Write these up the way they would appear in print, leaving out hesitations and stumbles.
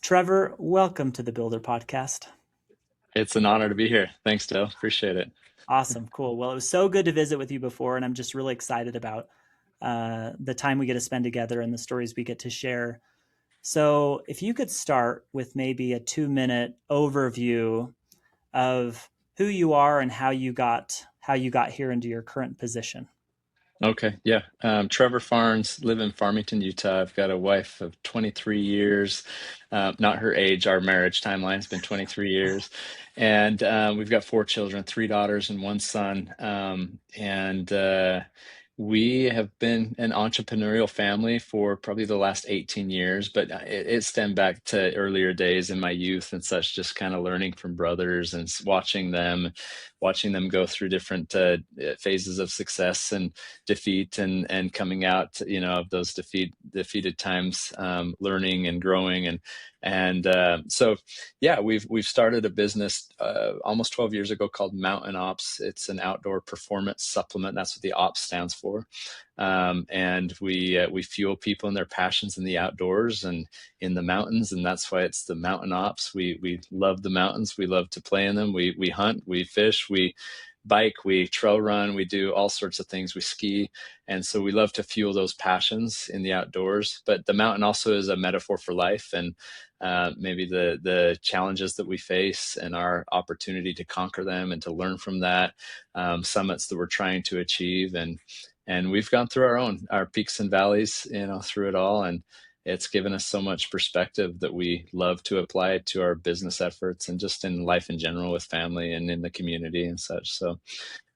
Trevor, welcome to the Builder Podcast. It's an honor to be here. Thanks, Dale. Appreciate it. Awesome, cool. Well, it was so good to visit with you before, and I'm just really excited about the time we get to spend together and the stories we get to share. So, if you could start with maybe a 2-minute overview of who you are and how you got here into your current position. Okay, yeah. Trevor Farnes, live in Farmington, Utah. I've got a wife of 23 years. Not her age, our marriage timeline's been 23 years. And we've got four children, three daughters and one son. And we have been an entrepreneurial family for probably the last 18 years, but it stemmed back to earlier days in my youth and such, just kind of learning from brothers and watching them go through different phases of success and defeat and coming out, of those defeated times, learning and growing and yeah, we've started a business almost 12 years ago called Mountain Ops. It's an outdoor performance supplement. That's what the ops stands for. And we fuel people in their passions in the outdoors and in the mountains, and that's why it's the Mountain Ops. We love the mountains. We love to play in them. We hunt, we fish, we bike, we trail run, we do all sorts of things. We ski, and so we love to fuel those passions in the outdoors. But the mountain also is a metaphor for life, and maybe the challenges that we face and our opportunity to conquer them and to learn from that, summits that we're trying to achieve, and we've gone through our peaks and valleys, through it all, and it's given us so much perspective that we love to apply to our business efforts and just in life in general with family and in the community and such. So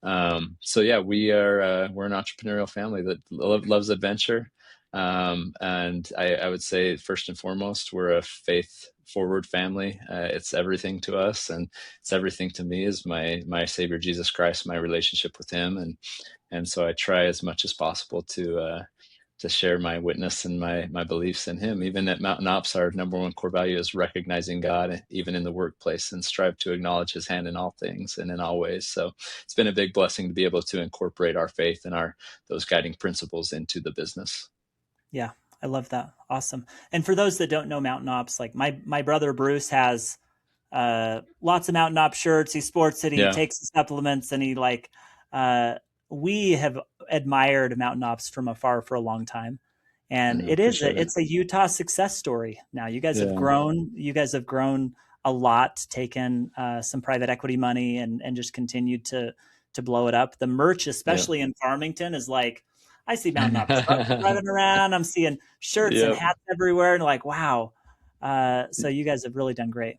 yeah, we're an entrepreneurial family that loves adventure. And I would say first and foremost, we're a faith forward family. It's everything to us, and it's everything to me is my Savior Jesus Christ, my relationship with Him, and so I try as much as possible to share my witness and my beliefs in Him. Even at Mountain Ops, our number one core value is recognizing God, even in the workplace, and strive to acknowledge His hand in all things and in all ways. So it's been a big blessing to be able to incorporate our faith and those guiding principles into the business. Yeah, I love that. Awesome. And for those that don't know Mountain Ops, like my brother Bruce has lots of Mountain Ops shirts. He sports it. He Yeah, takes the supplements, and he like uh, we have admired Mountain Ops from afar for a long time, and I it is appreciate a, it. it's a Utah success story. Now you guys have Yeah, grown. You guys have grown a lot, taken some private equity money, and just continued to blow it up. The merch, yeah. especially in Farmington, is like I see Mountain Ops trucks driving around. I'm seeing shirts and Yep. hats everywhere, and like wow. So you guys have really done great.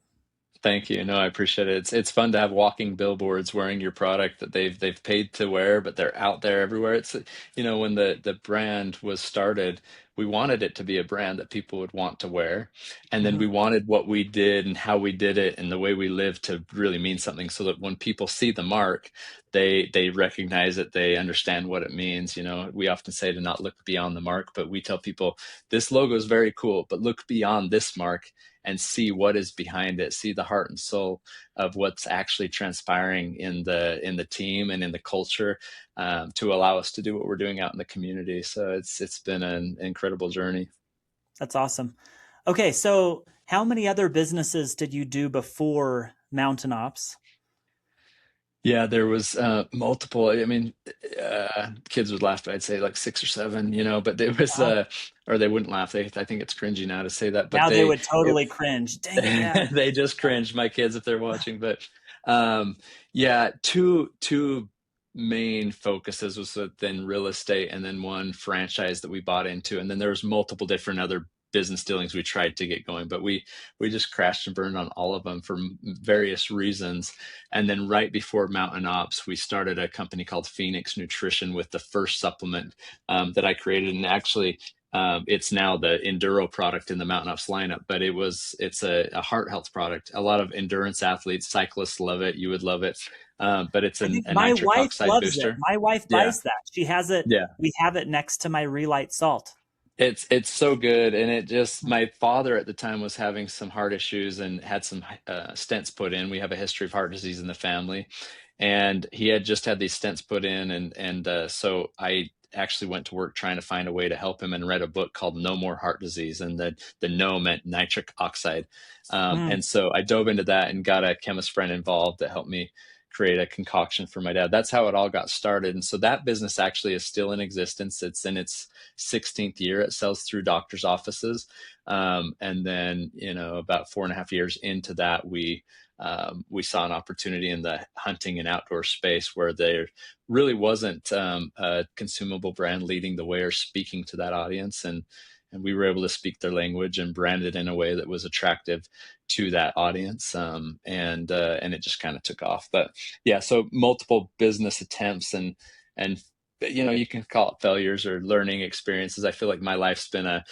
Thank you. No, I appreciate it. It's fun to have walking billboards wearing your product that they've paid to wear, but they're out there everywhere. It's when the brand was started, we wanted it to be a brand that people would want to wear, and then Mhm. we wanted what we did and how we did it and the way we lived to really mean something, so that when people see the mark, they recognize it, they understand what it means. We often say to not look beyond the mark, but we tell people this logo is very cool, but look beyond this mark and see what is behind it, see the heart and soul of what's actually transpiring in the team and in the culture, to allow us to do what we're doing out in the community. So it's been an incredible journey. That's awesome. Okay, so how many other businesses did you do before Mountain Ops? Yeah, there was multiple. I mean, kids would laugh, but I'd say like six or seven, but it was, Wow. or they wouldn't laugh. I think it's cringy now to say that, but Now they would it, totally cringe. Dang it, Dad. they just cringe, my kids, if they're watching. But um, yeah, two main focuses was then real estate, and then one franchise that we bought into, and then there was multiple different other business dealings we tried to get going, but we just crashed and burned on all of them for various reasons. And then right before Mountain Ops, we started a company called Phoenix Nutrition with the first supplement that I created, and actually it's now the enduro product in the Mountain Ops lineup, but it's a heart health product. A lot of endurance athletes, cyclists love it. You would love it. But it's I think a my nitric wife oxide loves it. booster. My wife Yeah. buys that. She has it. Yeah. We have it next to my Relight salt. It's so good, and it just my father at the time was having some heart issues and had some stents put in. We have a history of heart disease in the family, and he had just had these stents put in, and so actually went to work trying to find a way to help him and read a book called No More Heart Disease. And the no meant nitric oxide. Mm, And so I dove into that and got a chemist friend involved that helped me create a concoction for my dad. That's how it all got started. And so that business actually is still in existence. It's in its 16th year. It sells through doctors' offices. And then, about 4.5 years into that, we saw an opportunity in the hunting and outdoor space where there really wasn't a consumable brand leading the way or speaking to that audience. And we were able to speak their language and brand it in a way that was attractive to that audience. And it just kind of took off. But yeah, so multiple business attempts and you can call it failures or learning experiences. I feel like my life's been a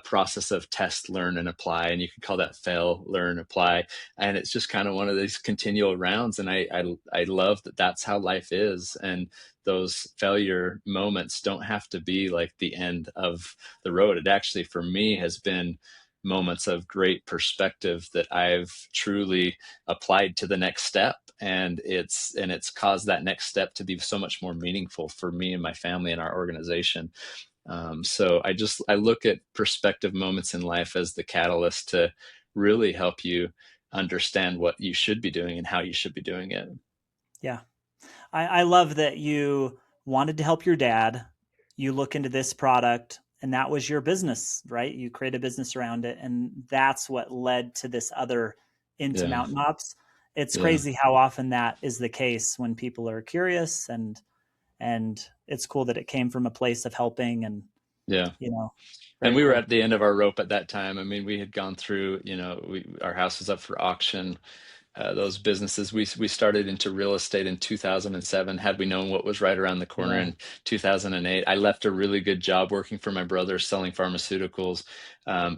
process of test, learn, and apply, and you can call that fail, learn, apply. And it's just kind of one of these continual rounds. And I love that that's how life is. And those failure moments don't have to be like the end of the road. It actually, for me, has been moments of great perspective that I've truly applied to the next step. And it's caused that next step to be so much more meaningful for me and my family and our organization. So I look at perspective moments in life as the catalyst to really help you understand what you should be doing and how you should be doing it. yeah. I love that you wanted to help your dad. You look into this product, and that was your business, right? You create a business around it, and that's what led to this other into Yeah, mountain ops. It's yeah, crazy how often that is the case when people are curious, and it's cool that it came from a place of helping, and yeah. And very we were cool. at the end of our rope at that time. I mean, we had gone through, our house was up for auction. Those businesses. We started into real estate in 2007. Had we known what was right around the corner Yeah. in 2008, I left a really good job working for my brother selling pharmaceuticals,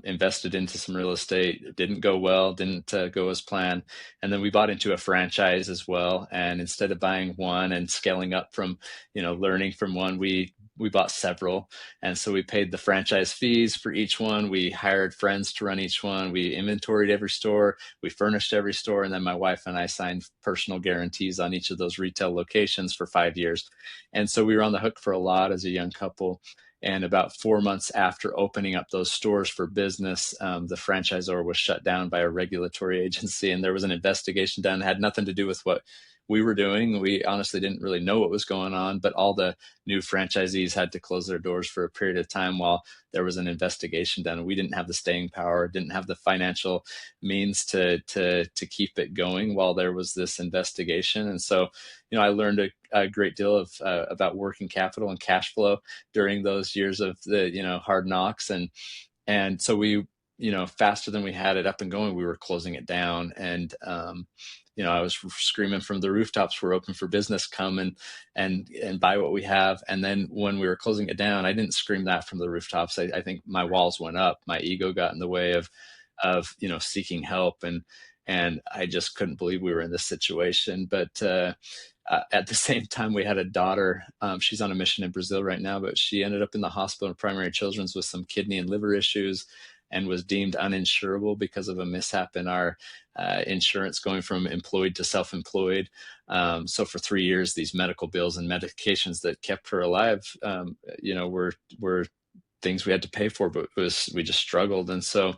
invested into some real estate. It didn't go well, didn't go as planned. And then we bought into a franchise as well. And instead of buying one and scaling up from, learning from one, we bought several. And so we paid the franchise fees for each one. We hired friends to run each one. We inventoried every store. We furnished every store. And then my wife and I signed personal guarantees on each of those retail locations for 5 years. And so we were on the hook for a lot as a young couple. And about 4 months after opening up those stores for business, the franchisor was shut down by a regulatory agency. And there was an investigation done. It had nothing to do with what we were doing. We honestly didn't really know what was going on, but all the new franchisees had to close their doors for a period of time while there was an investigation done. We didn't have the staying power, didn't have the financial means to keep it going while there was this investigation. And so, I learned a great deal of about working capital and cash flow during those years of the hard knocks. And so we, faster than we had it up and going, we were closing it down. And I was screaming from the rooftops, "We're open for business, come and buy what we have." And then when we were closing it down, I didn't scream that from the rooftops. I think my walls went up. My ego got in the way of seeking help, and I just couldn't believe we were in this situation. But at the same time, we had a daughter. She's on a mission in Brazil right now, but she ended up in the hospital in primary children's with some kidney and liver issues and was deemed uninsurable because of a mishap in our insurance going from employed to self-employed. So for 3 years, these medical bills and medications that kept her alive, were things we had to pay for, but we just struggled. And so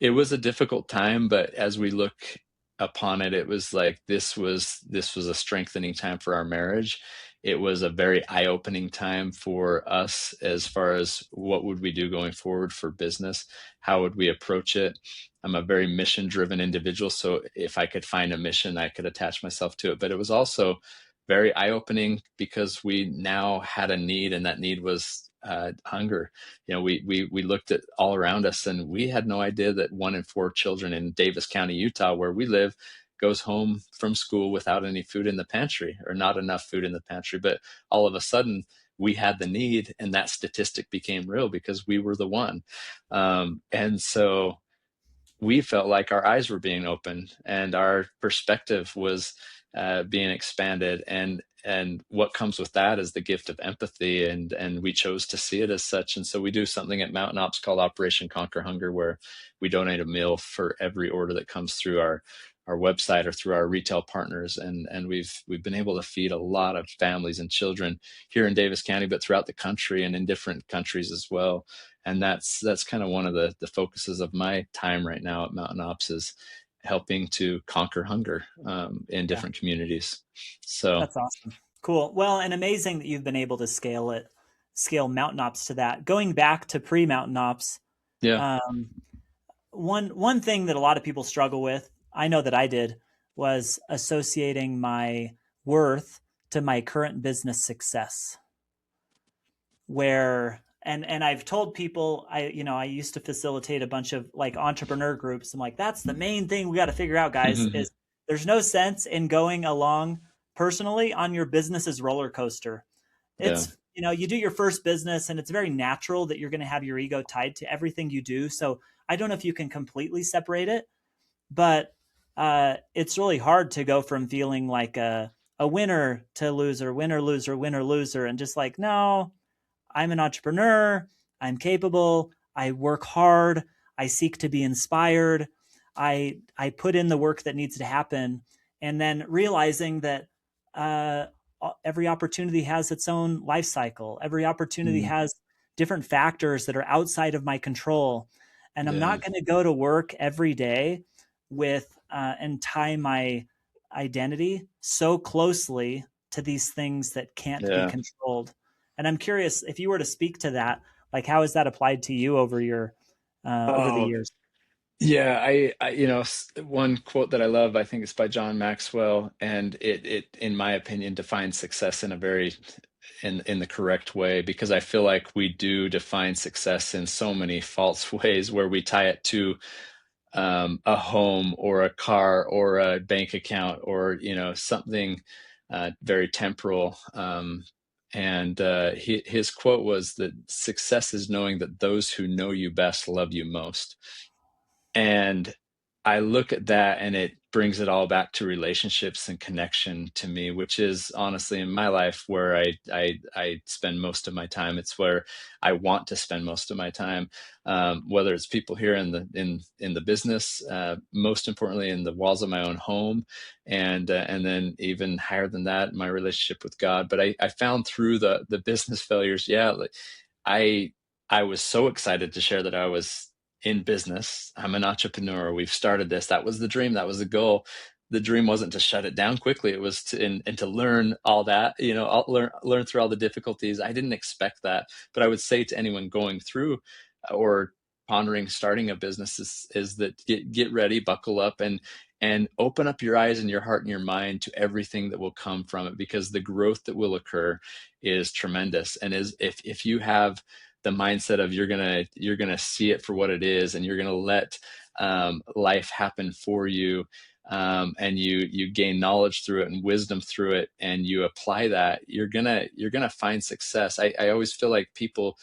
it was a difficult time, but as we look upon it, it was like this was a strengthening time for our marriage. It was a very eye-opening time for us as far as what would we do going forward for business, how would we approach it. I'm a very mission-driven individual, so if I could find a mission, I could attach myself to it. But it was also very eye-opening because we now had a need, and that need was hunger. We looked at all around us, and we had no idea that 1 in 4 children in Davis County, Utah, where we live, goes home from school without any food in the pantry or not enough food in the pantry. But all of a sudden, we had the need, and that statistic became real because we were the one. And so we felt like our eyes were being opened and our perspective was being expanded, and what comes with that is the gift of empathy, and we chose to see it as such. And so we do something at Mountain Ops called Operation Conquer Hunger, where we donate a meal for every order that comes through our website or through our retail partners, and we've been able to feed a lot of families and children here in Davis County, but throughout the country and in different countries as well. And that's kind of one of the focuses of my time right now at Mountain Ops, is helping to conquer hunger in Yeah, different communities. So that's awesome. Cool. Well, and amazing that you've been able to scale Mountain Ops to that. Going back to pre Mountain Ops, yeah. um, one thing that a lot of people struggle with, I know that I did, was associating my worth to my current business success. Where and I've told people, I used to facilitate a bunch of like entrepreneur groups. I'm like, that's the main thing we got to figure out, guys, is there's no sense in going along personally on your business's roller coaster. Yeah. It's, you do your first business and it's very natural that you're going to have your ego tied to everything you do. So I don't know if you can completely separate it, but it's really hard to go from feeling like a winner to loser, winner, loser, winner, loser, and just like, no, I'm an entrepreneur. I'm capable. I work hard. I seek to be inspired. I put in the work that needs to happen, and then realizing that uh, every opportunity has its own life cycle. Every opportunity Mm, has different factors that are outside of my control, and I'm yeah. not going to go to work every day with and tie my identity so closely to these things that can't be Yeah. controlled. And I'm curious if you were to speak to that, like how has that applied to you over the Oh, years? yeah. One quote that I love, I think it's by John Maxwell, and it, in my opinion, defines success in a very in the correct way, because I feel like we do define success in so many false ways, where we tie it to a home or a car or a bank account, or something very temporal. And his quote was that success is knowing that those who know you best love you most. And I look at that and it brings it all back to relationships and connection to me, which is honestly in my life where I spend most of my time. It's where I want to spend most of my time, whether it's people here in the business, most importantly in the walls of my own home, and then even higher than that, my relationship with God. But I found through the business failures, yeah, like I I was so excited to share that I was in business. I'm an entrepreneur. We've started this. That was the dream. That was the goal. The dream wasn't to shut it down quickly. It was to and to learn all that. I'll learn through all the difficulties. I didn't expect that, but I would say to anyone going through or pondering starting a business is that get ready, buckle up, and open up your eyes and your heart and your mind to everything that will come from it, because the growth that will occur is tremendous. And is if you have the mindset of you're gonna see it for what it is, and you're gonna let life happen for you, and you gain knowledge through it and wisdom through it, and you apply that, you're gonna find success. I always feel like people,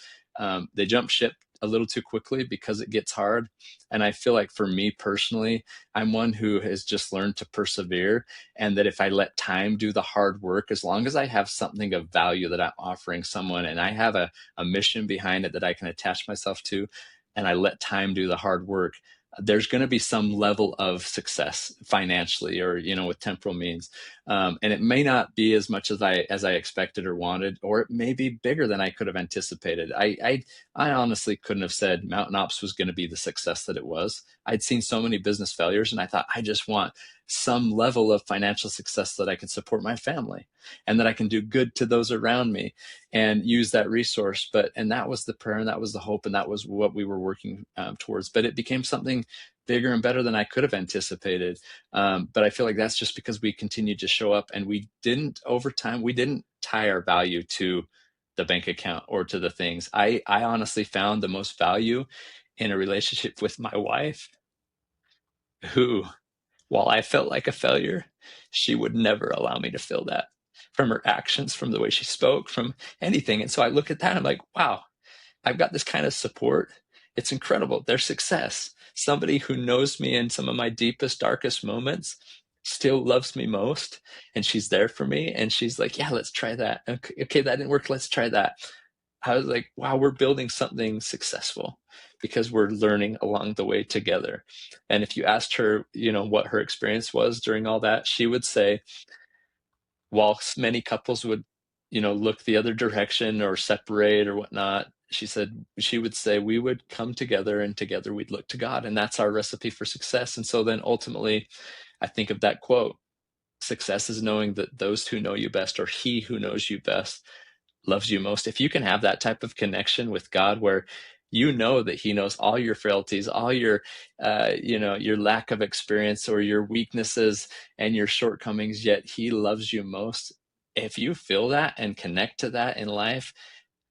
they jump ship a little too quickly because it gets hard. And I feel like for me personally, I'm one who has just learned to persevere, and that if I let time do the hard work, as long as I have something of value that I'm offering someone, and I have a mission behind it that I can attach myself to, and I let time do the hard work, there's going to be some level of success financially, or with temporal means, and it may not be as much as I expected or wanted, or it may be bigger than I could have anticipated. I honestly couldn't have said Mountain Ops was going to be the success that it was. I'd seen so many business failures, and I thought, I just want some level of financial success so that I can support my family, and that I can do good to those around me and use that resource. And that was the prayer, and that was the hope, and that was what we were working towards. But it became something bigger and better than I could have anticipated. But I feel like that's just because we continued to show up, and we didn't, over time, we didn't tie our value to the bank account or to the things. I honestly found the most value in a relationship with my wife, who, while I felt like a failure, she would never allow me to feel that, from her actions, from the way she spoke, from anything. And so I look at that, I'm like, wow, I've got this kind of support. It's incredible. Their success. Somebody who knows me in some of my deepest, darkest moments still loves me most. And she's there for me. And she's like, yeah, let's try that. Okay, that didn't work. Let's try that. I was like, wow, we're building something successful. because we're learning along the way together. And if you asked her, what her experience was during all that, she would say, whilst many couples would, look the other direction or separate or whatnot, she would say we would come together and together we'd look to God. And that's our recipe for success. And so then ultimately, I think of that quote: success is knowing that those who know you best, or he who knows you best, loves you most. If you can have that type of connection with God where you know that he knows all your frailties, all your your lack of experience or your weaknesses and your shortcomings, yet he loves you most. If you feel that and connect to that in life,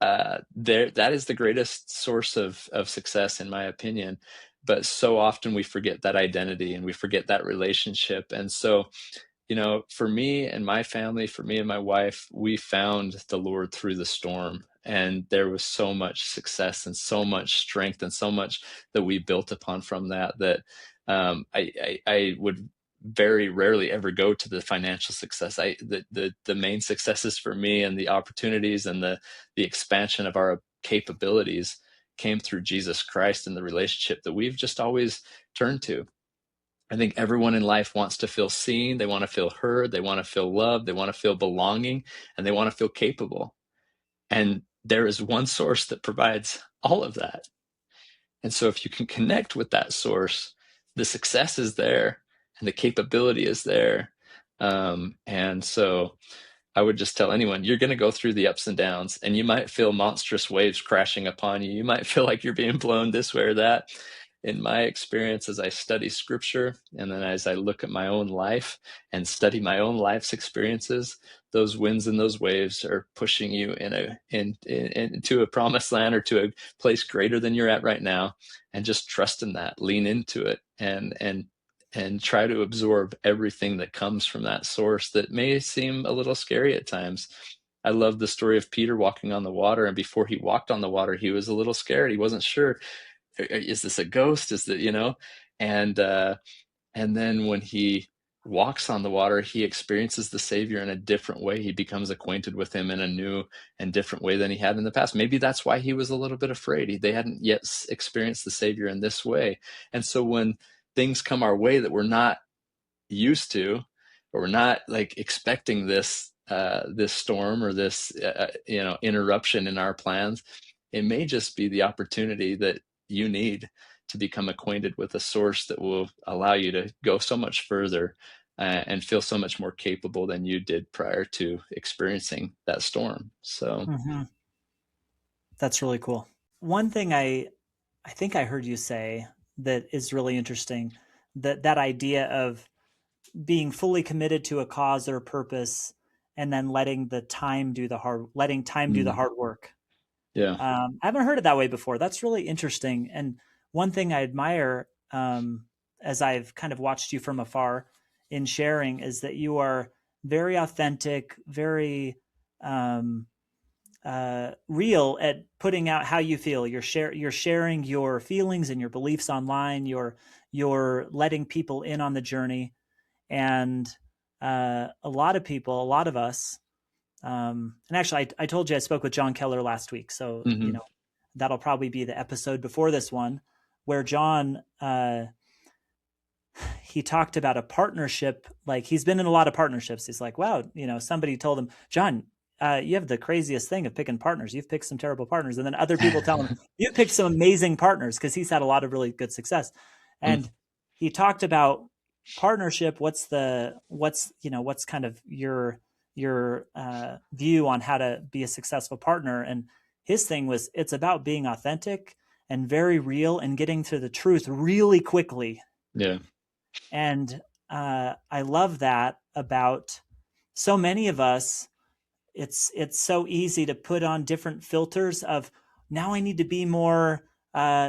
that is the greatest source of success, in my opinion. But so often we forget that identity and we forget that relationship. And so, for me and my family, for me and my wife, we found the Lord through the storm. And there was so much success and so much strength and so much that we built upon from that I would very rarely ever go to the financial success. The main successes for me and the opportunities and the expansion of our capabilities came through Jesus Christ and the relationship that we've just always turned to. I think everyone in life wants to feel seen. They want to feel heard. They want to feel loved. They want to feel belonging, and they want to feel capable. And there is one source that provides all of that. And so if you can connect with that source, the success is there and the capability is there. And so I would just tell anyone, you're going to go through the ups and downs, and you might feel monstrous waves crashing upon you. You might feel like you're being blown this way or that. In my experience, as I study scripture and then as I look at my own life and study my own life's experiences, those winds and those waves are pushing you into a promised land or to a place greater than you're at right now. And just trust in that, lean into it, and try to absorb everything that comes from that source that may seem a little scary at times. I love the story of Peter walking on the water, and before he walked on the water, he was a little scared. He wasn't sure, is this a ghost? Is that, and and then when he walks on the water, he experiences the Savior in a different way. He becomes acquainted with him in a new and different way than he had in the past. Maybe that's why he was a little bit afraid. They hadn't yet experienced the Savior in this way. And so when things come our way that we're not used to, or we're not like expecting this storm or this interruption in our plans, it may just be the opportunity that you need to become acquainted with a source that will allow you to go so much further and feel so much more capable than you did prior to experiencing that storm. So Mm-hmm. That's really cool. One thing I think I heard you say that is really interesting, that idea of being fully committed to a cause or purpose, and then letting time do the mm, hard work. yeah. I haven't heard it that way before. That's really interesting. And one thing I admire, as I've kind of watched you from afar in sharing, is that you are very authentic, very um, real at putting out how you feel. You're sharing your feelings and your beliefs online. You're letting people in on the journey, and a lot of people, a lot of us, and actually, I told you I spoke with John Keller last week, so Hmm. that'll probably be the episode before this one, where John he talked about a partnership. Like, he's been in a lot of partnerships. He's like, wow, somebody told him, John, you have the craziest thing of picking partners. You've picked some terrible partners, and then other people tell him you've picked some amazing partners, because he's had a lot of really good success. And he talked about partnership. What's kind of your view on how to be a successful partner? And his thing was, it's about being authentic and very real and getting to the truth really quickly. Yeah. And I love that about so many of us. It's so easy to put on different filters of, now I need to be more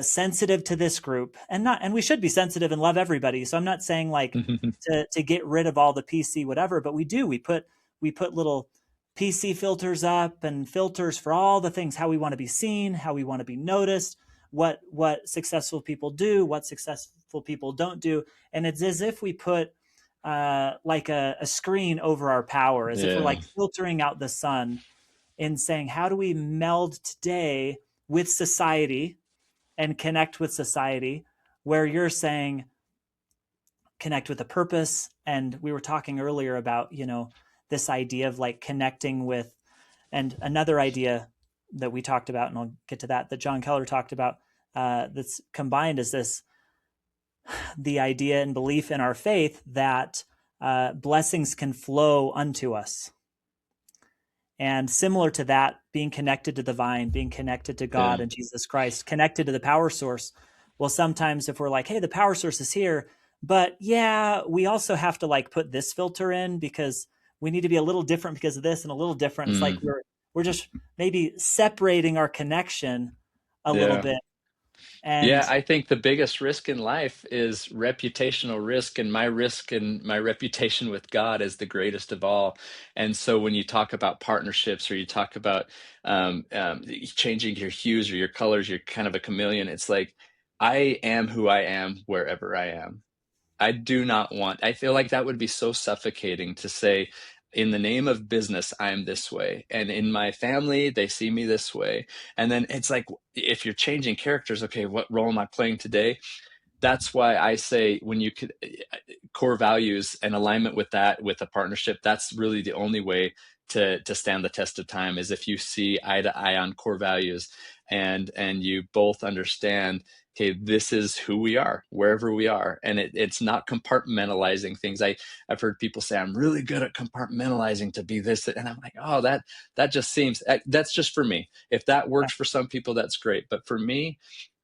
sensitive to this group, and we should be sensitive and love everybody. So I'm not saying like to get rid of all the PC whatever, but we put little PC filters up, and filters for all the things, how we want to be seen, how we want to be noticed, what successful people do, what successful people don't do. And it's as if we put like a screen over our power, as if we're Yeah. like filtering out the sun and saying, how do we meld today with society and connect with society, where you're saying connect with a purpose. And we were talking earlier about, this idea of like connecting with, and another idea that we talked about, and I'll get to that John Keller talked about, that's combined, is this the idea and belief in our faith that blessings can flow unto us. And similar to that, being connected to the vine, being connected to God Yeah. and Jesus Christ, connected to the power source. Well, sometimes if we're like, hey, the power source is here, but yeah, we also have to like put this filter in because we need to be a little different because of this and a little different. It's like Mm, we're just maybe separating our connection a little yeah. bit. Yeah, And I think the biggest risk in life is reputational risk, and my reputation with God is the greatest of all. And so when you talk about partnerships, or you talk about changing your hues or your colors, you're kind of a chameleon. It's like, I am who I am wherever I am. I do not want, I feel like that would be so suffocating to say, in the name of business, I'm this way. And in my family, they see me this way. And then it's like, if you're changing characters, okay, what role am I playing today? That's why I say, when you could, core values and alignment with that, with a partnership, that's really the only way to stand the test of time, is if you see eye to eye on core values, and you both understand, okay, this is who we are wherever we are. And it's not compartmentalizing things. I've heard people say, I'm really good at compartmentalizing to be this, and I'm like, oh, that just seems, that's just for me. If that yeah, works for some people, that's great, but for me,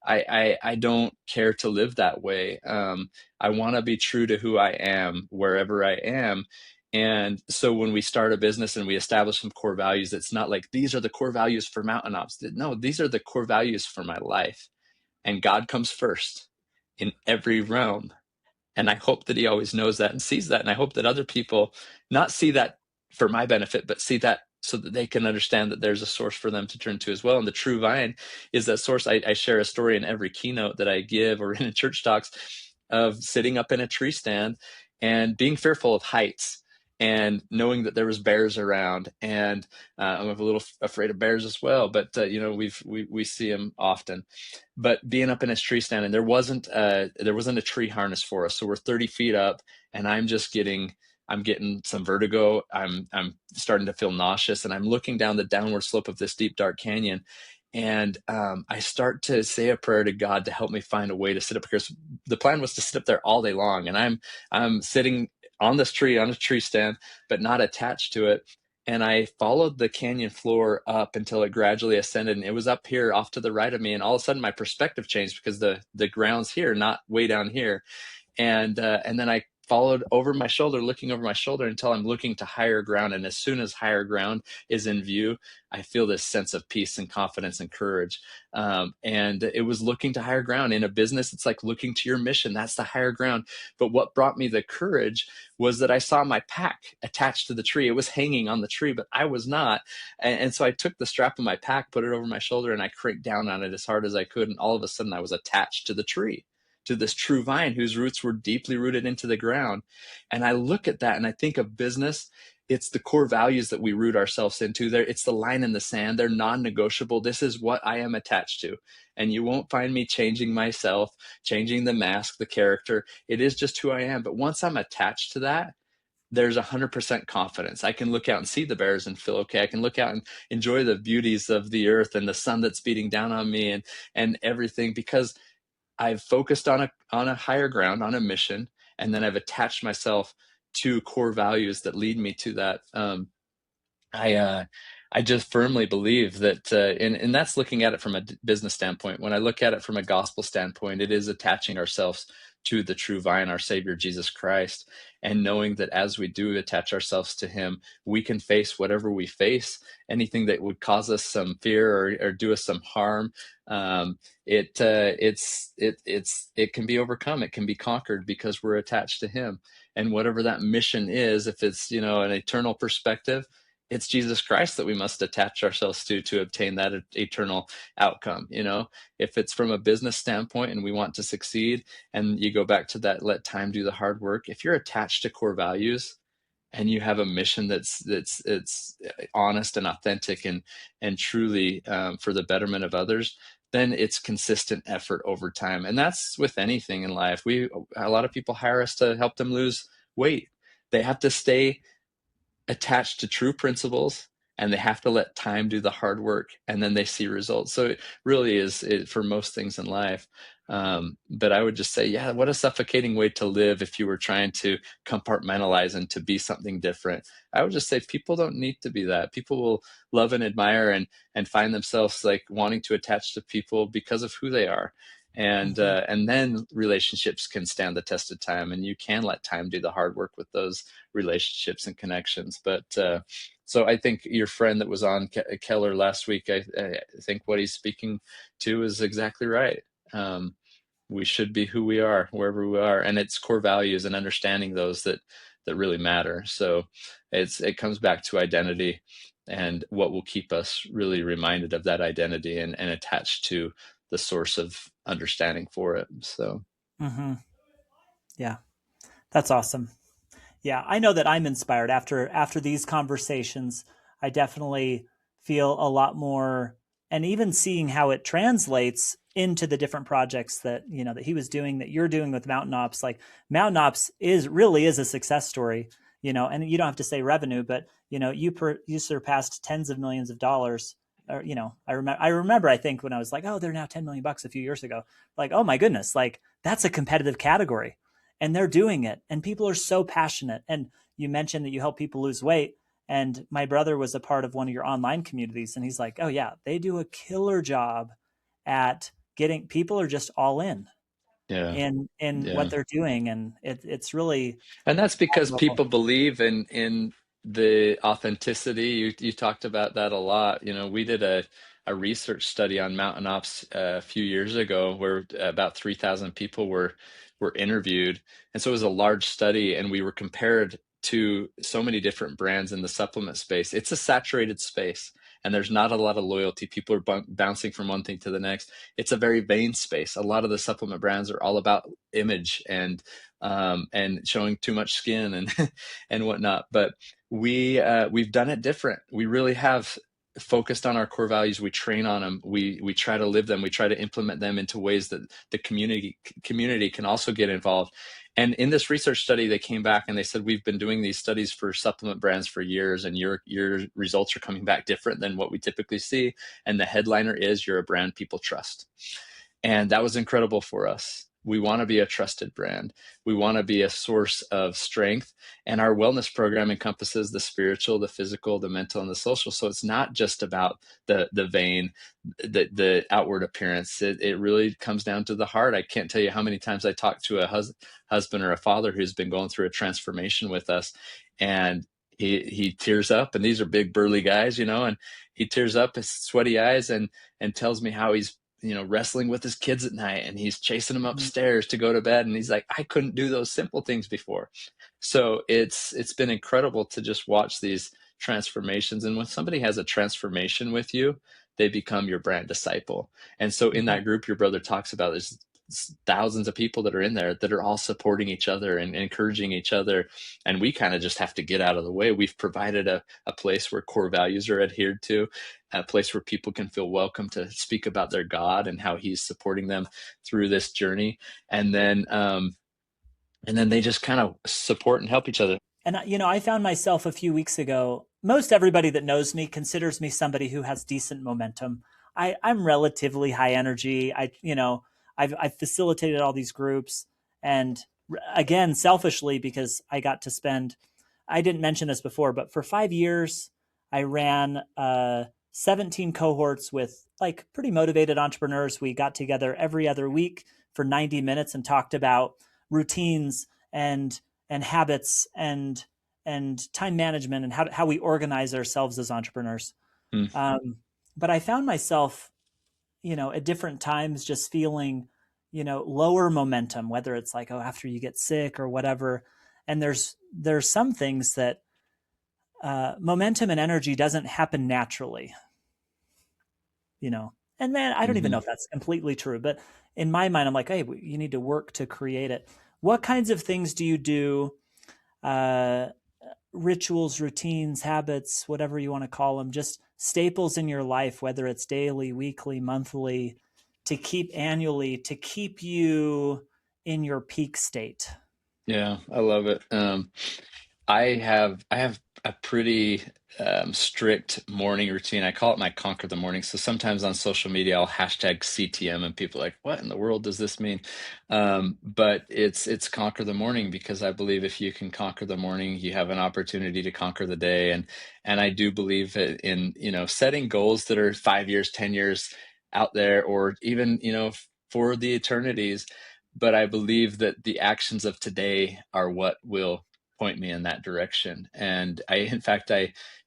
I don't care to live that way. I want to be true to who I am wherever I am. And so when we start a business and we establish some core values, it's not like, these are the core values for Mountain Ops. No, these are the core values for my life. And God comes first in every realm. And I hope that he always knows that and sees that. And I hope that other people not see that for my benefit, but see that so that they can understand that there's a source for them to turn to as well. And the true vine is that source. I share a story in every keynote that I give, or in church talks, of sitting up in a tree stand and being fearful of heights, and knowing that there was bears around. And I'm a little afraid of bears as well, but we see them often. But being up in a tree stand, and there wasn't a tree harness for us, so we're 30 feet up, and I'm getting some vertigo. I'm starting to feel nauseous, and I'm looking down the downward slope of this deep dark canyon. And I start to say a prayer to God to help me find a way to sit up, because the plan was to sit up there all day long. And I'm sitting on this tree, on a tree stand, but not attached to it. And I followed the canyon floor up until it gradually ascended, and it was up here off to the right of me. And all of a sudden, my perspective changed, because the ground's here, not way down here. And then I followed over my shoulder, looking over my shoulder, until I'm looking to higher ground. And as soon as higher ground is in view, I feel this sense of peace and confidence and courage. And it was looking to higher ground. In a business, it's like looking to your mission. That's the higher ground. But what brought me the courage was that I saw my pack attached to the tree. It was hanging on the tree, but I was not. And so I took the strap of my pack, put it over my shoulder, and I cranked down on it as hard as I could. And all of a sudden, I was attached to the tree, to this true vine whose roots were deeply rooted into the ground. And I look at that and I think of business. It's the core values that we root ourselves into. There, it's the line in the sand. They're non-negotiable. This is what I am attached to. And you won't find me changing myself, changing the mask, the character. It is just who I am. But once I'm attached to that, there's 100% confidence. I can look out and see the bears and feel okay. I can look out and enjoy the beauties of the earth and the sun that's beating down on me, and everything, because I've focused on a higher ground, on a mission, and then I've attached myself to core values that lead me to that. I uh, I just firmly believe that, and that's looking at it from a business standpoint. When I look at it from a gospel standpoint, it is attaching ourselves to the true vine, our Savior Jesus Christ, and knowing that as we do attach ourselves to Him, we can face whatever we face, anything that would cause us some fear, or do us some harm. It can be overcome. It can be conquered, because we're attached to Him. And whatever that mission is, if it's an eternal perspective, it's Jesus Christ that we must attach ourselves to obtain that eternal outcome. If it's from a business standpoint and we want to succeed, and you go back to that, let time do the hard work. If you're attached to core values and you have a mission that's it's honest and authentic, and truly for the betterment of others, then it's consistent effort over time. And that's with anything in life. A lot of people hire us to help them lose weight. They have to stay attached to true principles, and they have to let time do the hard work, and then they see results. So it really is for most things in life. But I would just say, yeah, what a suffocating way to live if you were trying to compartmentalize and to be something different. I would just say people don't need to be that. People will love and admire and find themselves like wanting to attach to people because of who they are. Mm-hmm. And then relationships can stand the test of time, and you can let time do the hard work with those relationships and connections. But so I think your friend that was on Keller last week, I think what he's speaking to is exactly right. Um, we should be who we are wherever we are, and it's core values and understanding those that really matter. So it comes back to identity and what will keep us really reminded of that identity and attached to the source of understanding for it. So Mm-hmm. Yeah, that's awesome. Yeah, I know that I'm inspired after these conversations. I definitely feel a lot more, and even seeing how it translates into the different projects that that he was doing, that you're doing with Mountain Ops. Like Mountain Ops is really is a success story, and you don't have to say revenue, but you surpassed tens of millions of dollars. Or I remember I think when I was like, oh, they're now 10 million bucks a few years ago, like, oh my goodness, like that's a competitive category, and they're doing it, and people are so passionate. And you mentioned that you help people lose weight, and my brother was a part of one of your online communities, and he's like, oh yeah, they do a killer job at getting people are just all yeah, in what yeah. they're doing, and it's really And that's because admirable. people believe in the authenticity. You talked about that a lot. We did a research study on Mountain Ops a few years ago where about 3,000 people were interviewed. And so it was a large study, and we were compared to so many different brands in the supplement space. It's a saturated space, and there's not a lot of loyalty. People are bouncing from one thing to the next. It's a very vain space. A lot of the supplement brands are all about image and showing too much skin and and whatnot. But we've done it different. We really have focused on our core values. We train on them. We try to live them. We try to implement them into ways that the community can also get involved. And in this research study, they came back and they said, we've been doing these studies for supplement brands for years, and your results are coming back different than what we typically see. And the headliner is, you're a brand people trust. And that was incredible for us. We want to be a trusted brand. We want to be a source of strength. And our wellness program encompasses the spiritual, the physical, the mental, and the social. So it's not just about the vain, the outward appearance. It really comes down to the heart. I can't tell you how many times I talk to a husband or a father who's been going through a transformation with us. And he tears up, and these are big burly guys, and he tears up, his sweaty eyes, and tells me how he's wrestling with his kids at night, and he's chasing them Mhm. upstairs to go to bed. And he's like, I couldn't do those simple things before. So it's been incredible to just watch these transformations. And when somebody has a transformation with you, they become your brand disciple. And so in Mhm. that group your brother talks about, there's thousands of people that are in there that are all supporting each other and encouraging each other. And we kind of just have to get out of the way. We've provided a place where core values are adhered to, a place where people can feel welcome to speak about their God and how he's supporting them through this journey. And then they just kind of support and help each other. And I found myself a few weeks ago. Most everybody that knows me considers me somebody who has decent momentum. I'm relatively high energy. I've facilitated all these groups, and again, selfishly, because I got to spend. I didn't mention this before, but for 5 years, I ran 17 cohorts with like pretty motivated entrepreneurs. We got together every other week for 90 minutes and talked about routines and habits and time management and how we organize ourselves as entrepreneurs. Mm, Um, but I found myself, at different times just feeling, lower momentum, whether it's like, oh, after you get sick or whatever. And there's some things that momentum and energy doesn't happen naturally, you know. And man, I don't even hmm know if that's completely true, but in my mind, I'm like, hey, you need to work to create it. What kinds of things do you do? Uh, Rituals, routines, habits, whatever you want to call them, just staples in your life, whether it's daily, weekly, monthly, to keep annually to keep you in your peak state? Yeah, I love it. I have a pretty strict morning routine. I call it my conquer the morning. So sometimes on social media, I'll hashtag CTM, and people are like, "What in the world does this mean?" But it's conquer the morning, because I believe if you can conquer the morning, you have an opportunity to conquer the day. And I do believe in setting goals that are 5 years, 10 years out there, or even for the eternities. But I believe that the actions of today are what will point me in that direction. And in fact,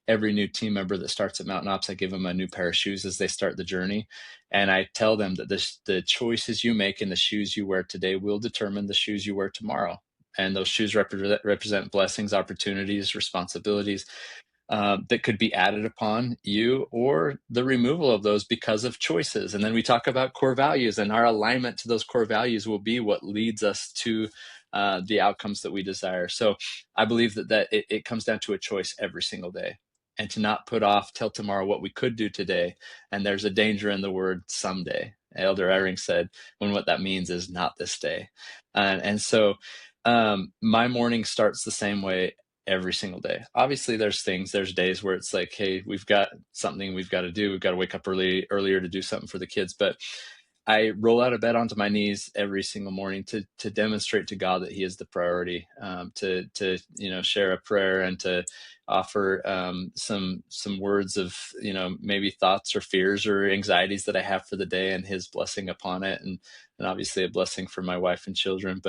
every new team member that starts at Mountain Ops, I give them a new pair of shoes as they start the journey. And I tell them that the choices you make and the shoes you wear today will determine the shoes you wear tomorrow. And those shoes represent blessings, opportunities, responsibilities, that could be added upon you, or the removal of those because of choices. And then we talk about core values, and our alignment to those core values will be what leads us to the outcomes that we desire. So I believe that it comes down to a choice every single day, and to not put off till tomorrow what we could do today. And there's a danger in the word someday. Elder Eyring said, when what that means is not this day. And so my morning starts the same way every single day. Obviously, there's days where it's like, hey, we've got something we've got to do. We've got to wake up earlier to do something for the kids. But I roll out of bed onto my knees every single morning to demonstrate to God that He is the priority. To share a prayer, and to offer some words of maybe thoughts or fears or anxieties that I have for the day, and His blessing upon it, and obviously a blessing for my wife and children.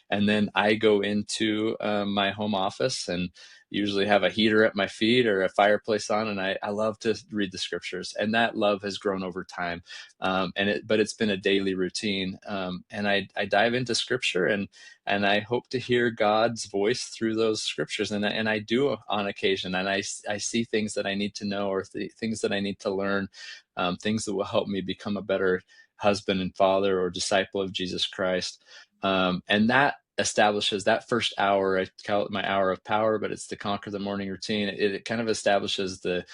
And then I go into my home office, and usually have a heater at my feet or a fireplace on, and I love to read the scriptures, and that love has grown over time. But it's been a daily routine. And I dive into scripture, and I hope to hear God's voice through those scriptures. And I do on occasion, and I see things that I need to know, or things that I need to learn, things that will help me become a better husband and father or disciple of Jesus Christ. And that establishes that first hour. I call it my hour of power, but it's to conquer the morning routine. It kind of establishes the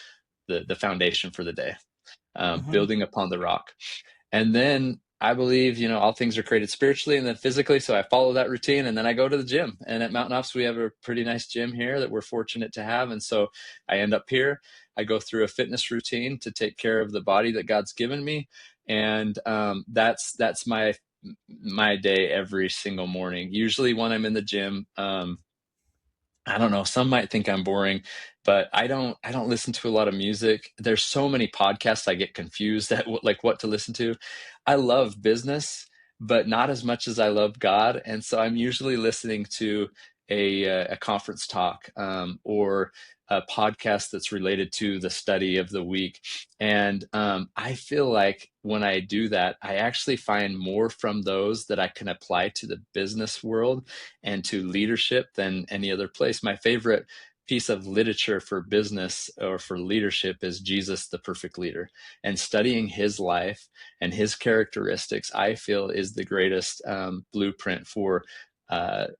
foundation for the day, Mm-hmm. building upon the rock. And then I believe, all things are created spiritually and then physically. So I follow that routine, and then I go to the gym. And at Mountain Ops, we have a pretty nice gym here that we're fortunate to have. And so I end up here. I go through a fitness routine to take care of the body that God's given me. And that's my day every single morning. Usually when I'm in the gym, I don't know, some might think I'm boring, but I don't listen to a lot of music. There's so many podcasts, I get confused at what to listen to. I love business, but not as much as I love God. And so I'm usually listening to a conference talk, or a podcast that's related to the study of the week. And I feel like when I do that, I actually find more from those that I can apply to the business world and to leadership than any other place. My favorite piece of literature for business or for leadership is Jesus, the Perfect Leader. And studying his life and his characteristics, I feel, is the greatest blueprint for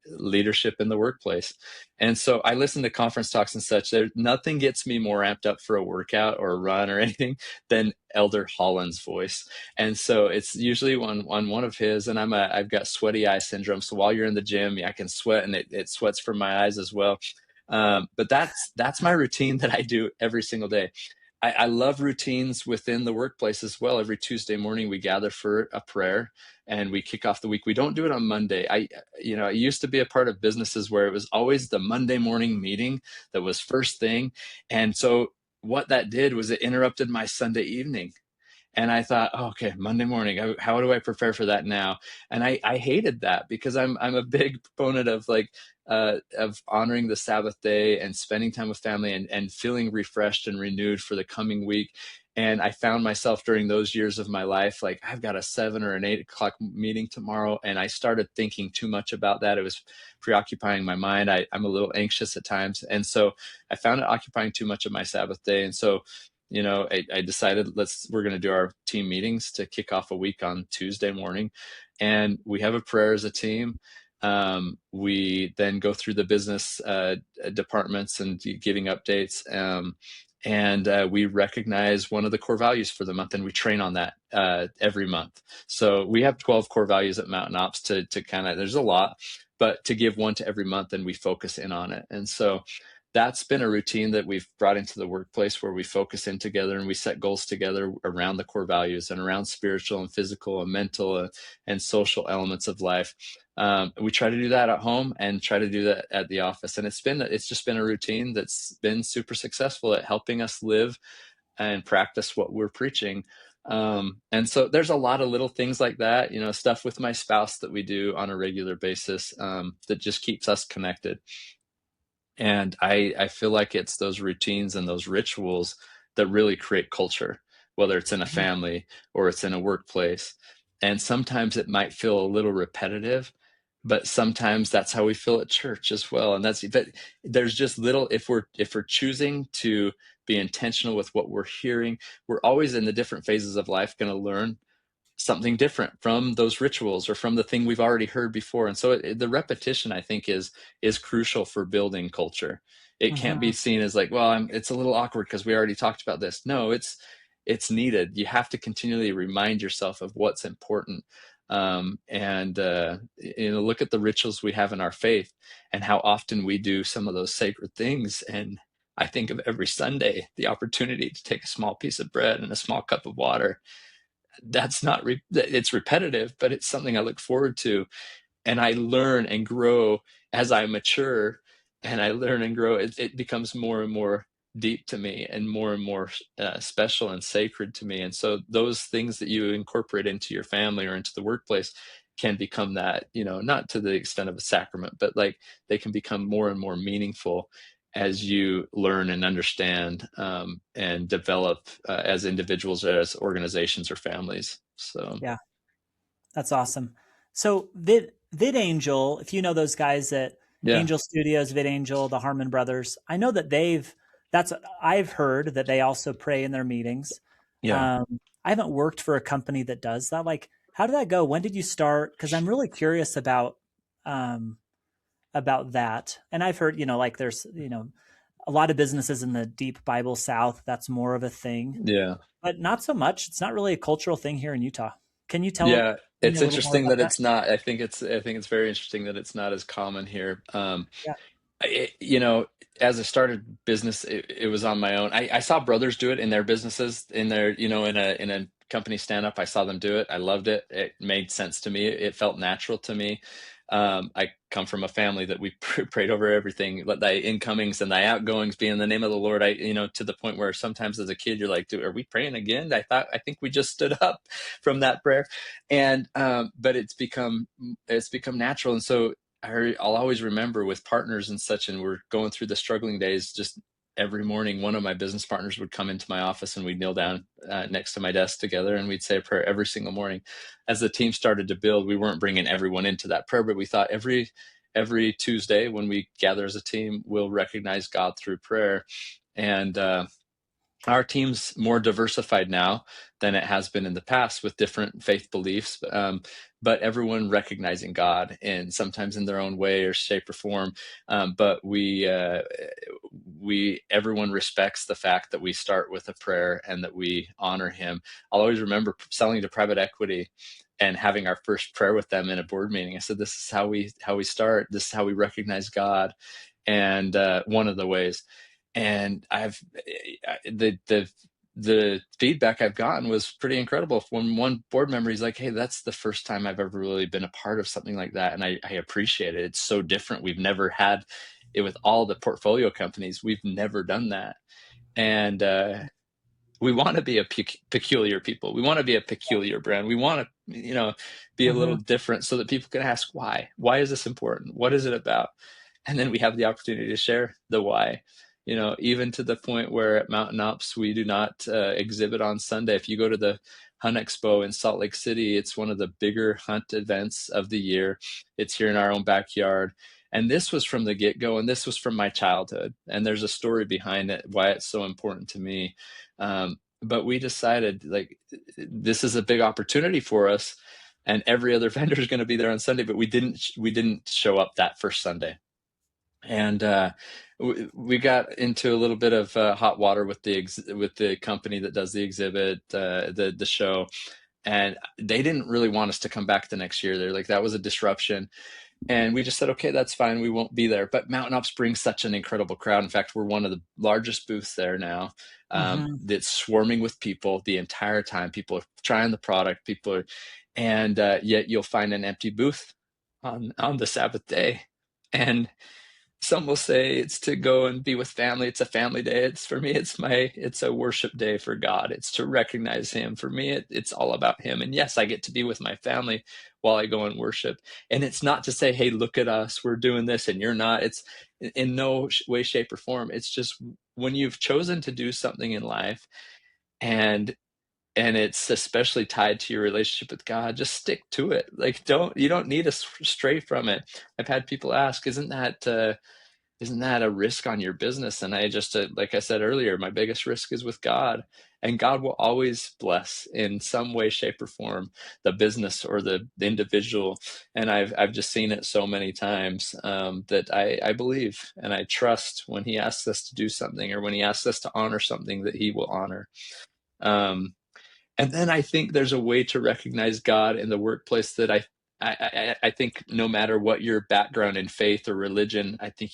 leadership in the workplace. And so I listen to conference talks and such. Nothing gets me more amped up for a workout or a run or anything than Elder Holland's voice. And so it's usually on one of his, and I've got sweaty eye syndrome. So while you're in the gym, I can sweat, and it sweats from my eyes as well. But that's my routine that I do every single day. I love routines within the workplace as well. Every Tuesday morning, we gather for a prayer, and we kick off the week. We don't do it on Monday. I used to be a part of businesses where it was always the Monday morning meeting that was first thing. And so what that did was it interrupted my Sunday evening. And I thought, oh, okay, Monday morning, how do I prepare for that now? And I hated that, because I'm a big proponent of honoring the Sabbath day and spending time with family, and feeling refreshed and renewed for the coming week. And I found myself during those years of my life, like, I've got a 7 or an 8 o'clock meeting tomorrow. And I started thinking too much about that. It was preoccupying my mind. I'm a little anxious at times. And so I found it occupying too much of my Sabbath day. And so I decided we're going to do our team meetings to kick off a week on Tuesday morning, and we have a prayer as a team. We then go through the business departments and giving updates, and we recognize one of the core values for the month, and we train on that every month. So we have 12 core values at Mountain Ops to kind of, there's a lot, but to give one to every month, and we focus in on it. And so that's been a routine that we've brought into the workplace, where we focus in together and we set goals together around the core values and around spiritual and physical and mental and social elements of life. We try to do that at home and try to do that at the office. And it's just been a routine that's been super successful at helping us live and practice what we're preaching. And so there's a lot of little things like that, stuff with my spouse that we do on a regular basis, that just keeps us connected. And I feel like it's those routines and those rituals that really create culture, whether it's in a Mhm. family or it's in a workplace. And sometimes it might feel a little repetitive, but sometimes that's how we feel at church as well. And but there's just little, if we're choosing to be intentional with what we're hearing, we're always in the different phases of life going to learn something different from those rituals or from the thing we've already heard before. And so the repetition, I think, is crucial for building culture. It can't be Mhm. seen as like, well, it's a little awkward because we already talked about this. No, it's needed. You have to continually remind yourself of what's important. And look at the rituals we have in our faith and how often we do some of those sacred things. And I think of every Sunday the opportunity to take a small piece of bread and a small cup of water. That's not it's repetitive, but it's something I look forward to, and I learn and grow as I mature, and I learn and grow. It becomes more and more deep to me and more special and sacred to me. And so those things that you incorporate into your family or into the workplace can become that, not to the extent of a sacrament, but like they can become more and more meaningful as you learn and understand, and develop, as individuals, as organizations or families. So Yeah, that's awesome. So VidAngel, if you know those guys at yeah, Angel Studios, VidAngel, the Harmon brothers, I know that that's I've heard that they also pray in their meetings. yeah, I haven't worked for a company that does that. Like, how did that go? When did you start? Because I'm really curious um, about that. And I've heard, like there's, a lot of businesses in the deep Bible South, that's more of a thing, yeah. but not so much. It's not really a cultural thing here in Utah. Can you tell Yeah, me it's a little more interesting about that that? it's not. I think it's very interesting that it's not as common here. Yeah. I, you know, as I started business, it was on my own. I saw brothers do it in their businesses, in their, in a company stand up. I saw them do it. I loved it. It made sense to me. It felt natural to me. I come from a family that we prayed over everything, let thy incomings and thy outgoings be in the name of the Lord. To the point where sometimes as a kid, you're like, are we praying again? I think we just stood up from that prayer. And, but it's become natural. And so I'll always remember with partners and such, and we're going through the struggling days. Just every morning, one of my business partners would come into my office, and we'd kneel down next to my desk together, and we'd say a prayer every single morning. As the team started to build, we weren't bringing everyone into that prayer, but we thought every Tuesday when we gather as a team, we'll recognize God through prayer. And our team's more diversified now than it has been in the past, with different faith beliefs, but everyone recognizing God, and sometimes in their own way or shape or form. But everyone respects the fact that we start with a prayer and that we honor Him. I'll always remember selling to private equity and having our first prayer with them in a board meeting. I said, "This is how we start. This is how we recognize God." And one of the ways. And the feedback I've gotten was pretty incredible. When one board member, he's like, "Hey, that's the first time I've ever really been a part of something like that, and I appreciate it. It's so different. We've never had it with all the portfolio companies. We've never done that." And we want to be a peculiar people. We want to be a peculiar brand. We want to, be a little Hmm. different, so that people can ask why. Why is this important? What is it about? And then we have the opportunity to share the why. Even to the point where at Mountain Ops, we do not exhibit on Sunday. If you go to the Hunt Expo in Salt Lake City, it's one of the bigger hunt events of the year. It's here in our own backyard. And this was from the get-go, and this was from my childhood. And there's a story behind it, why it's so important to me. But we decided, like, this is a big opportunity for us, and every other vendor is going to be there on Sunday, but we didn't show up that first Sunday. And we got into a little bit of hot water with with the company that does the exhibit, the show, and they didn't really want us to come back the next year. They're like, that was a disruption. And we just said, okay, that's fine. We won't be there. But Mountain Ops brings such an incredible crowd. In fact, we're one of the largest booths there now. Hmm. That's swarming with people the entire time. People are trying the product. And yet you'll find an empty booth on the Sabbath day. And some will say it's to go and be with family. It's a family day. It's for me, it's a worship day for God. It's to recognize him. For me, it's all about him. And yes, I get to be with my family while I go and worship. And it's not to say, hey, look at us, we're doing this and you're not. It's in no way, shape, or form. It's just when you've chosen to do something in life, and it's especially tied to your relationship with God, just stick to it. Like, you don't need to stray from it. I've had people ask, isn't that a risk on your business? And I just, like I said earlier, my biggest risk is with God, and God will always bless in some way, shape, or form the business or the individual. And I've just seen it so many times, that I believe and I trust when He asks us to do something, or when He asks us to honor something, that He will honor. Um, and then I think there's a way to recognize God in the workplace that I think no matter what your background in faith or religion, I think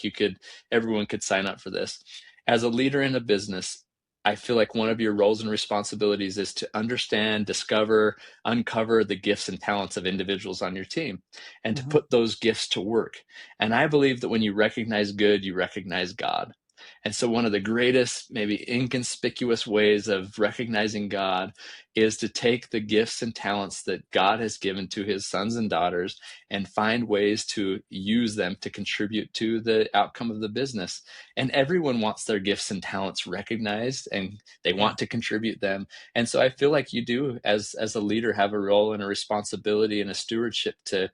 everyone could sign up for this. As a leader in a business, I feel like one of your roles and responsibilities is to understand, discover, uncover the gifts and talents of individuals on your team, and to Hmm. put those gifts to work. And I believe that when you recognize good, you recognize God. And so, one of the greatest, maybe inconspicuous ways of recognizing God is to take the gifts and talents that God has given to his sons and daughters and find ways to use them to contribute to the outcome of the business. And everyone wants their gifts and talents recognized, and they Yeah. want to contribute them. And so I feel like you do, as a leader, have a role and a responsibility and a stewardship to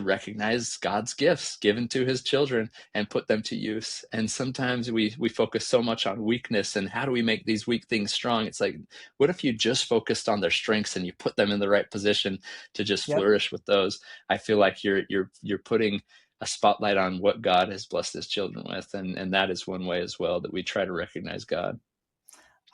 recognize God's gifts given to his children and put them to use. And sometimes we focus so much on weakness and how do we make these weak things strong? It's like, what if you just focused on their strengths and you put them in the right position to just Yep. flourish with those? I feel like you're putting a spotlight on what God has blessed his children with. And that is one way as well that we try to recognize God.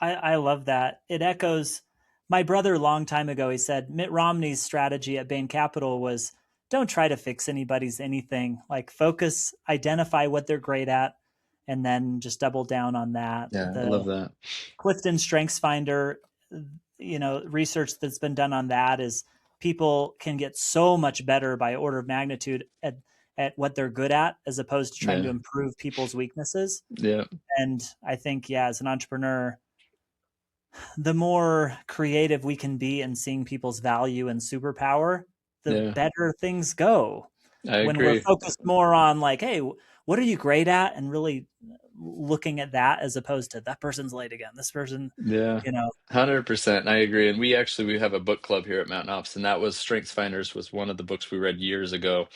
I love that. It echoes my brother a long time ago. He said Mitt Romney's strategy at Bain Capital was don't try to fix anybody's anything. Like focus, identify what they're great at, and then just double down on that. Yeah, I love The that. Clifton Strengths Finder, research that's been done on that is people can get so much better by order of magnitude at what they're good at as opposed to trying to Yeah. improve people's weaknesses. Yeah. And I think, yeah, as an entrepreneur, the more creative we can be in seeing people's value and superpower, the Yeah. better things go. I When we're agree. focused more on like, hey, what are you great at? And really looking at that as opposed to that person's late again. This person, Yeah. you know, 100%. I agree. And we have a book club here at Mountain Ops, and that was Strengths Finders was one of the books we read years ago.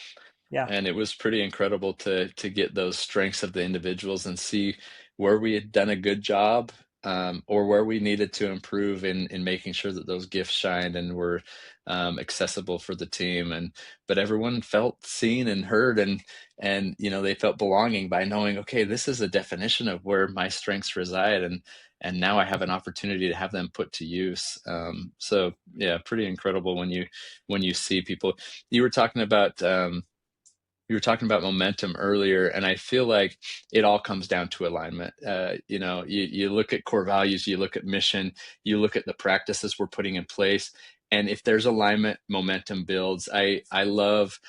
yeah. And it was pretty incredible to get those strengths of the individuals and see where we had done a good job, or where we needed to improve in making sure that those gifts shined and were accessible for the team. And but everyone felt seen and heard, and they felt belonging by knowing, okay, this is a definition of where my strengths reside, and now I have an opportunity to have them put to use. So yeah, pretty incredible when you see people. You were talking about momentum earlier, and I feel like it all comes down to alignment. You look at core values, you look at mission, you look at the practices we're putting in place, and if there's alignment, momentum builds. I love.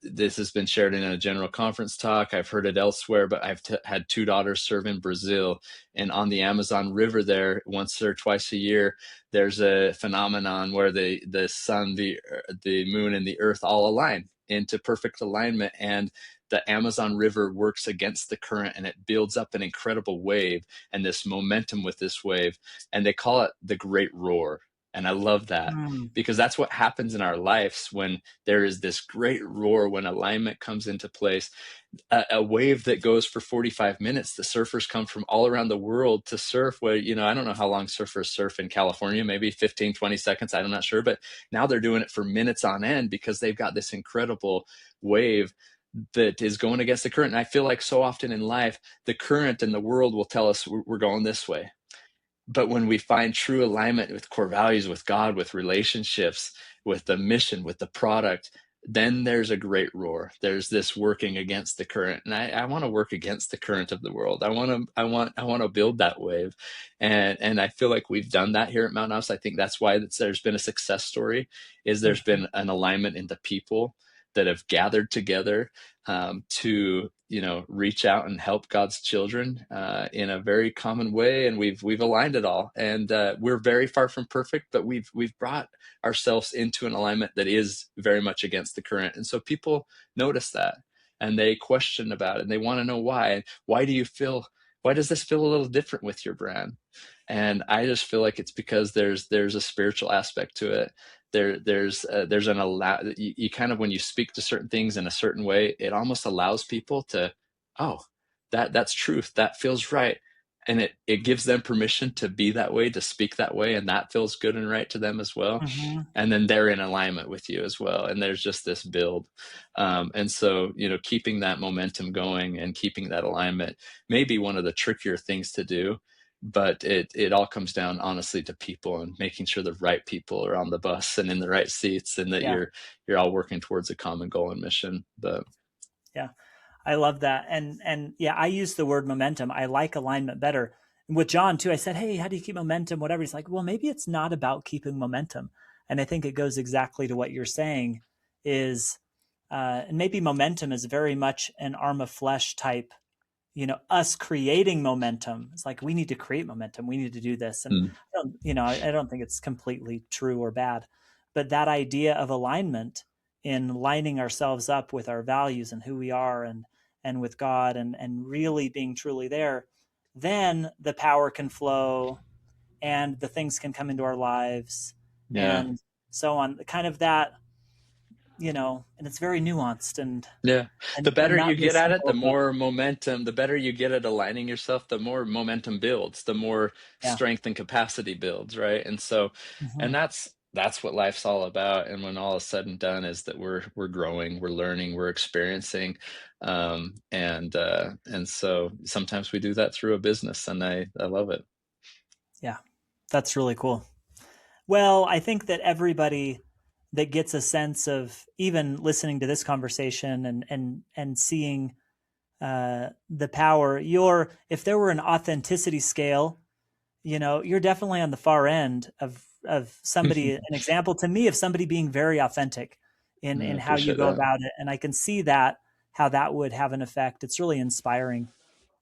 This has been shared in a general conference talk. I've heard it elsewhere, but I've had two daughters serve in Brazil, and on the Amazon River there, once or twice a year, there's a phenomenon where the sun, the moon, and the earth all align into perfect alignment, and the Amazon River works against the current, and it builds up an incredible wave and this momentum with this wave, and they call it the Great Roar. And I love that Mm, because that's what happens in our lives when there is this great roar, when alignment comes into place. A wave that goes for 45 minutes. The surfers come from all around the world to surf where, I don't know how long surfers surf in California, maybe 15, 20 seconds. I'm not sure. But now they're doing it for minutes on end because they've got this incredible wave that is going against the current. And I feel like so often in life, the current and the world will tell us we're going this way. But when we find true alignment with core values, with God, with relationships, with the mission, with the product, then there's a great roar. There's this working against the current. And I want to work against the current of the world. I want to build that wave. And I feel like we've done that here at Mount House. I think that's why there's been a success story, is there's Mhm. been an alignment in the people that have gathered together to reach out and help God's children in a very common way, and we've aligned it all. And we're very far from perfect, but we've brought ourselves into an alignment that is very much against the current, and so people notice that and they question about it and they want to know why. Why do you feel? Why does this feel a little different with your brand? And I just feel like it's because there's a spiritual aspect to it. There's an allow you kind of, when you speak to certain things in a certain way, it almost allows people to, oh, that's truth, that feels right, and it gives them permission to be that way, to speak that way, and that feels good and right to them as well. Mhm. And then they're in alignment with you as well, and there's just this build. And so keeping that momentum going and keeping that alignment may be one of the trickier things to do, but it all comes down honestly to people and making sure the right people are on the bus and in the right seats, and that Yeah. you're all working towards a common goal and mission. But Yeah. I love that. And yeah, I use the word momentum. I like alignment better. And with John too, I said, "Hey, how do you keep momentum?" Whatever. He's like, "Well, maybe it's not about keeping momentum." And I think it goes exactly to what you're saying is and maybe momentum is very much an arm of flesh type, us creating momentum. It's like we need to create momentum. We need to do this. And mm, I don't think it's completely true or bad, but that idea of alignment in lining ourselves up with our values and who we are and with God and really being truly there, then the power can flow and the things can come into our lives yeah. and so on. Kind of that, and it's very nuanced and Yeah. The and better not you very get at it, the simple, but more momentum, the better you get at aligning yourself, the more momentum builds, the more yeah. strength and capacity builds, right? And so, and Hmm. that's what life's all about. And when all is said and done, is that we're growing, we're learning, we're experiencing. And so sometimes we do that through a business, and I love it. Yeah. That's really cool. Well, I think that everybody that gets a sense of even listening to this conversation and seeing the power, if there were an authenticity scale, you're definitely on the far end of somebody. An example to me of somebody being very authentic I in how you appreciate go that. about it, and I can see that how that would have an effect. It's really inspiring,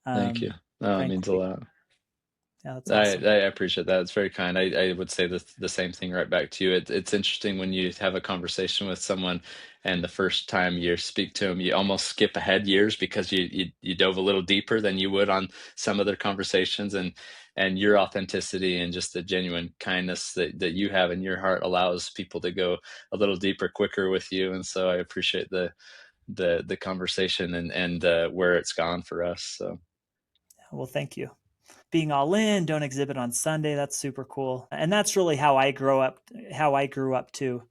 Thank you. Oh, it means a frankly. lot. Yeah, that's I, awesome. I appreciate that. It's very kind. I would say the same thing right back to you. It's interesting when you have a conversation with someone, and the first time you speak to them, you almost skip ahead years because you dove a little deeper than you would on some other conversations, and your authenticity and just the genuine kindness that you have in your heart allows people to go a little deeper, quicker with you. And so I appreciate the conversation and where it's gone for us. So Well, thank you. Being all in, don't exhibit on Sunday. That's super cool. And that's really how I grew up too.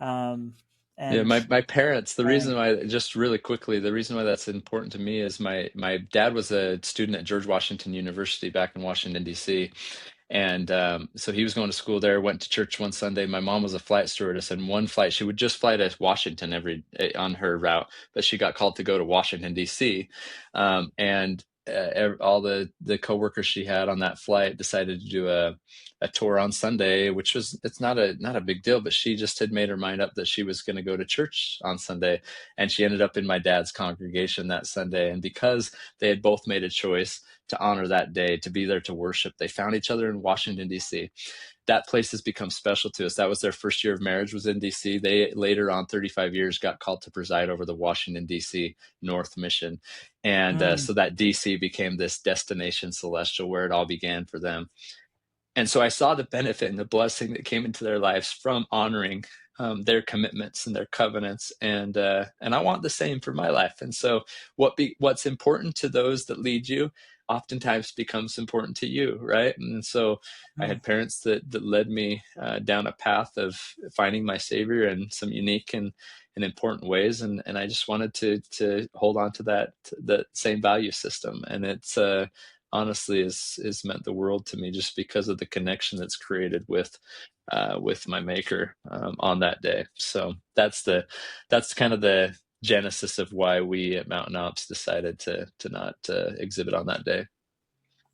Um, yeah, and my parents, the and reason why, just really quickly, the reason why that's important to me is my dad was a student at George Washington University back in Washington, D.C. And so he was going to school there, went to church one Sunday. My mom was a flight stewardess, and one flight, she would just fly to Washington on her route, but she got called to go to Washington, D.C. And all the coworkers she had on that flight decided to do a tour on Sunday, which was, it's not a big deal, but she just had made her mind up that she was going to go to church on Sunday, and she ended up in my dad's congregation that Sunday. And because they had both made a choice to honor that day, to be there to worship, they found each other in Washington, D.C. That place has become special to us. That was their first year of marriage, was in D.C. They later on, 35 years, got called to preside over the Washington, D.C. North Mission. And mm, so that D.C. became this destination celestial where it all began for them. And so I saw the benefit and the blessing that came into their lives from honoring their commitments and their covenants, and I want the same for my life. And so, what's important to those that lead you? oftentimes becomes important to you, right? And so I Mm, had parents that led me down a path of finding my savior in some unique and important ways, and I just wanted to hold on to that same value system, and it's honestly is meant the world to me just because of the connection that's created with my maker on that day. So that's kind of the genesis of why we at Mountain Ops decided to not exhibit on that day.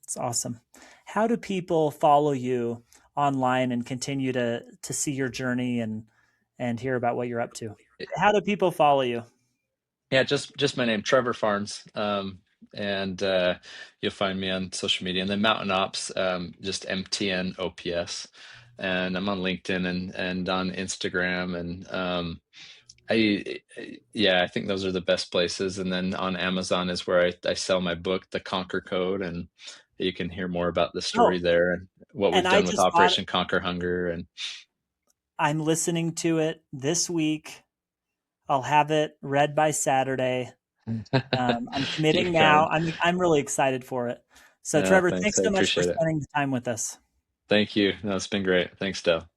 it's awesome. How do people follow you online and continue to see your journey and hear about what you're up to? How do people follow you? Yeah, just my name, Trevor Farnes, and you'll find me on social media. And then Mountain Ops, just MTNOPS, and I'm on LinkedIn and on Instagram, and yeah, I think those are the best places. And then on Amazon is where I sell my book, The Conquer Code, and you can hear more about the story Oh, there and what and we've I done with just bought it. Operation Conquer Hunger. And I'm listening to it this week. I'll have it read by Saturday. I'm you're committing now. kind. I'm really excited for it. So, Trevor, Thanks, thanks I so much for appreciate it. spending the time with us. Thank you. No, it's been great. Thanks, Dell.